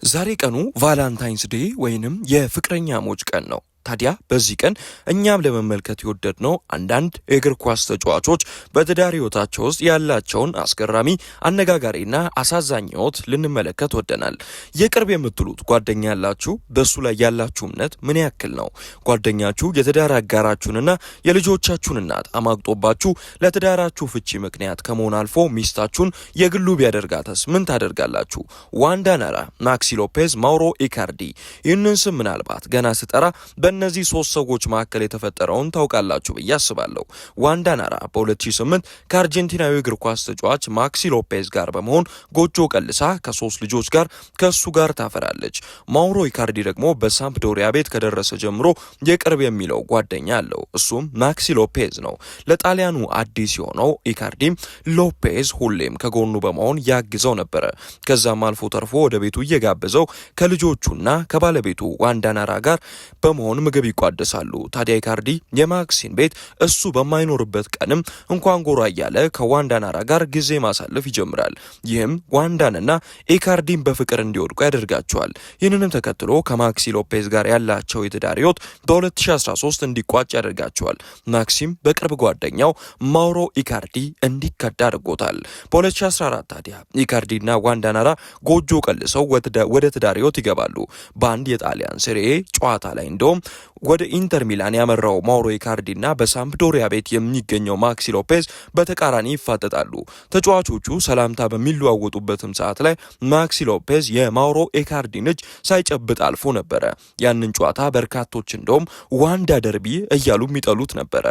ዛሬ ቀኑ ቫላንታይንስ ዴይ ወይንም የፍቅረኛሞች ቀን ነው። ታዲያ በዚህ ቀን እኛም ለመመልከት የወደድነው አንዳንድ የእግር ኳስ ተጫዋቾች በትዳር ህይወታቸው ውስጥ ያላቸውን አስገራሚ አነጋጋሪና አሳዛኝ ህይወት ልንመለከት ወደናል። የቅርብ የምትሉት ጓደኛ ያላችሁ በሱ ላይ ያላችሁ እምነት ምን ያክል ነው? ጓደኛችሁ የትዳር አጋራችሁንና የልጆቻችሁን እናት አማግጦባችሁ ለትዳራችሁ ፍቺ ምክንያት ከመሆን አልፎ ሚስታችሁን የግሉ ቢያደርጋተስ ምን ታደርጋላችሁ? ዋንዳ ናራ፣ ማክሲ ሎፔዝ፣ ማውሮ ኢካርዲ። ይህንን ስም ምናልባት ገና ስጠራ እነዚህ ሶስት ሰዎች መካከል የተፈጠረውን ታውቃላችሁ ብዬ አስባለሁ። ዋንዳ ናራ በ2008 ከአርጀንቲናዊ እግር ኳስ ተጫዋች ማክሲ ሎፔዝ ጋር በመሆን ጎጆ ቀልሳ ከሶስት ልጆች ጋር ከሱ ጋር ታፈራለች። ማውሮ ኢካርዲ ደግሞ በሳምፕዶሪያ ቤት ከደረሰ ጀምሮ የቅርብ የሚለው ጓደኛ አለው። እሱም ማክሲ ሎፔዝ ነው። ለጣሊያኑ አዲስ የሆነው ኢካርዲም ሎፔዝ ሁሌም ከጎኑ በመሆን ያግዘው ነበረ። ከዛም አልፎ ተርፎ ወደ ቤቱ እየጋበዘው ከልጆቹና ከባለቤቱ ዋንዳ ናራ ጋር በመሆን ምግብ ይቋደሳሉ። ታዲያ ኢካርዲ የማክሲን ቤት እሱ በማይኖርበት ቀንም እንኳን ጎራ እያለ ከዋንዳ ናራ ጋር ጊዜ ማሳለፍ ይጀምራል። ይህም ዋንዳንና ኢካርዲን በፍቅር እንዲወድቁ ያደርጋቸዋል። ይህንንም ተከትሎ ከማክሲ ሎፔዝ ጋር ያላቸው የትዳር ህይወት በ2013 እንዲቋጭ ያደርጋቸዋል። ማክሲም በቅርብ ጓደኛው ማውሮ ኢካርዲ እንዲከዳ አድርጎታል። በ2014 ታዲያ ኢካርዲና ዋንዳ ናራ ጎጆ ቀልሰው ወደ ትዳር ህይወት ይገባሉ። በአንድ የጣሊያን ሴሪኤ ጨዋታ ላይ እንደውም ወደ ኢንተር ሚላን ያመራው ማውሮ ኢካርዲና በሳምፕዶሪያ ቤት የሚገኘው ማክሲ ሎፔዝ በተቃራኒ ይፋጠጣሉ። ተጫዋቾቹ ሰላምታ በሚለዋወጡበትም ሰዓት ላይ ማክሲ ሎፔዝ የማውሮ ኢካርዲን እጅ ሳይጨብጥ አልፎ ነበረ። ያንን ጨዋታ በርካቶች እንደውም ዋንዳ ደርቢ እያሉ የሚጠሉት ነበረ።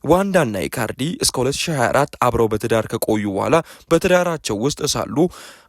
ዋንዳና ኢካርዲ እስከ 2024 አብረው በትዳር ከቆዩ በኋላ በትዳራቸው ውስጥ ሳሉ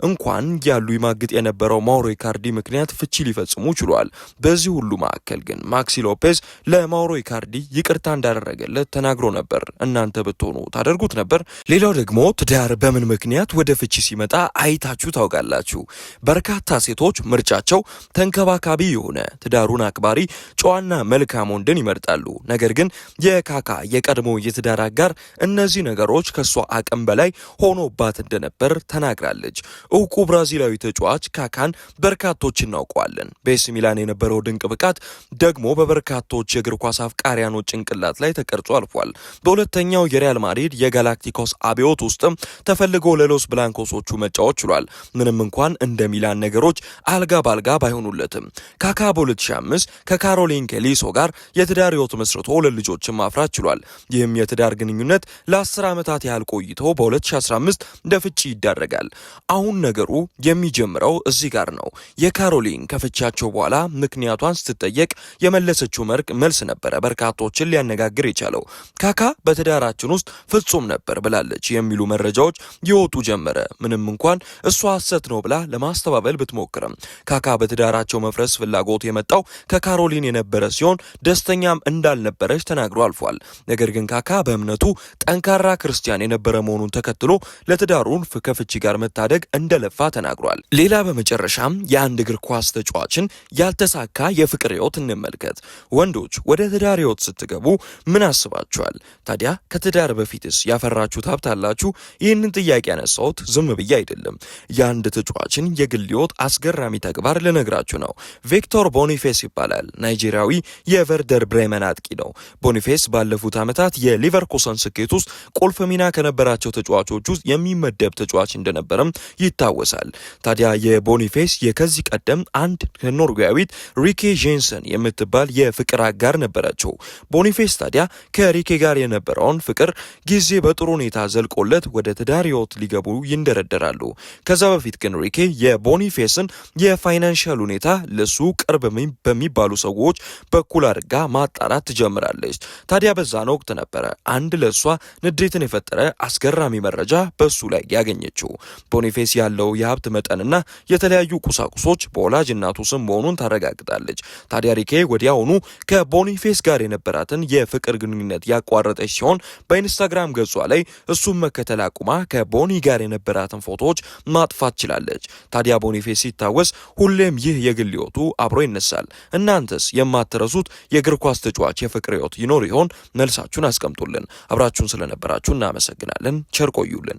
እንኳን ያሉ ይማግጥ የነበረው ማውሮ ኢካርዲ ምክንያት ፍቺ ሊፈጽሙ ችሏል። በዚህ ሁሉ መካከል ግን ማክሲ ሎፔዝ ለማውሮ ኢካርዲ ይቅርታ እንዳደረገለት ተናግሮ ነበር። እናንተ ብትሆኑ ታደርጉት ነበር? ሌላው ደግሞ ትዳር በምን ምክንያት ወደ ፍቺ ሲመጣ አይታችሁ ታውቃላችሁ? በርካታ ሴቶች ምርጫቸው ተንከባካቢ የሆነ ትዳሩን አክባሪ ጨዋና መልካም ወንድን ይመርጣሉ። ነገር ግን የካካ የቀድሞ የትዳር አጋር እነዚህ ነገሮች ከሷ አቅም በላይ ሆኖባት እንደነበር ተናግራለች። እውቁ ብራዚላዊ ተጫዋች ካካን በርካቶች እናውቀዋለን። በኤሲ ሚላን የነበረው ድንቅ ብቃት ደግሞ በበርካቶች የእግር ኳስ አፍቃሪያኖች ጭንቅላት ላይ ተቀርጾ አልፏል። በሁለተኛው የሪያል ማድሪድ የጋላክቲኮስ አብዮት ውስጥም ተፈልጎ ለሎስ ብላንኮሶቹ መጫወት ችሏል። ምንም እንኳን እንደ ሚላን ነገሮች አልጋ ባልጋ ባይሆኑለትም ካካ በ2005 ከካሮሊን ኬሊሶ ጋር የትዳር ህይወት መስርቶ ሁለት ልጆችን ማፍራት ችሏል። ይህም የትዳር ግንኙነት ለ10 ዓመታት ያህል ቆይቶ በ2015 ለፍቺ ይዳረጋል። አሁን ነገሩ የሚጀምረው እዚህ ጋር ነው። የካሮሊን ከፍቻቸው በኋላ ምክንያቷን ስትጠየቅ የመለሰችው መልስ ነበረ በርካቶችን ሊያነጋግር የቻለው። ካካ በትዳራችን ውስጥ ፍጹም ነበር ብላለች የሚሉ መረጃዎች ይወጡ ጀመረ። ምንም እንኳን እሷ ሐሰት ነው ብላ ለማስተባበል ብትሞክርም ካካ በትዳራቸው መፍረስ ፍላጎት የመጣው ከካሮሊን የነበረ ሲሆን ደስተኛም እንዳልነበረች ተናግሮ አልፏል። ነገር ግን ካካ በእምነቱ ጠንካራ ክርስቲያን የነበረ መሆኑን ተከትሎ ለትዳሩን ከፍቺ ጋር መታደግ እንደለፋ ተናግሯል። ሌላ በመጨረሻም የአንድ እግር ኳስ ተጫዋችን ያልተሳካ የፍቅር ህይወት እንመልከት። ወንዶች ወደ ትዳር ህይወት ስትገቡ ምን አስባችኋል? ታዲያ ከትዳር በፊትስ ያፈራችሁት ሀብት አላችሁ? ይህንን ጥያቄ ያነሳሁት ዝም ብዬ አይደለም። የአንድ ተጫዋችን የግል ህይወት አስገራሚ ተግባር ልነግራችሁ ነው። ቪክቶር ቦኒፌስ ይባላል። ናይጄሪያዊ የቨርደር ብሬመን አጥቂ ነው። ቦኒፌስ ባለፉት ዓመታት የሊቨርኩሰን ስኬት ውስጥ ቁልፍ ሚና ከነበራቸው ተጫዋቾች ውስጥ የሚመደብ ተጫዋች እንደነበረም ይታወሳል። ታዲያ የቦኒፌስ የከዚህ ቀደም አንድ ኖርዌያዊት ሪኬ ጄንሰን የምትባል የፍቅር አጋር ነበራቸው። ቦኒፌስ ታዲያ ከሪኬ ጋር የነበረውን ፍቅር ጊዜ በጥሩ ሁኔታ ዘልቆለት ወደ ትዳር ህይወት ሊገቡ ይንደረደራሉ። ከዛ በፊት ግን ሪኬ የቦኒፌስን የፋይናንሻል ሁኔታ ለሱ ቅርብ በሚባሉ ሰዎች በኩል አድርጋ ማጣራት ትጀምራለች። ታዲያ በዛን ወቅት ነበረ አንድ ለሷ ንዴትን የፈጠረ አስገራሚ መረጃ በሱ ላይ ያገኘችው። ቦኒፌስ ያለው የሀብት መጠንና የተለያዩ ቁሳቁሶች በወላጅ እናቱ ስም መሆኑን ታረጋግጣለች። ታዲያ ሪኬ ወዲያውኑ ከቦኒፌስ ጋር የነበራትን የፍቅር ግንኙነት ያቋረጠች ሲሆን በኢንስታግራም ገጿ ላይ እሱም መከተል አቁማ ከቦኒ ጋር የነበራትን ፎቶዎች ማጥፋት ችላለች። ታዲያ ቦኒፌስ ሲታወስ ሁሌም ይህ የግል ህይወቱ አብሮ ይነሳል። እናንተስ የማትረሱት የእግር ኳስ ተጫዋች የፍቅር ህይወት ይኖር ይሆን? መልሳችሁን አስቀምጡልን። አብራችሁን ስለነበራችሁ እናመሰግናለን። ቸር ቆዩልን።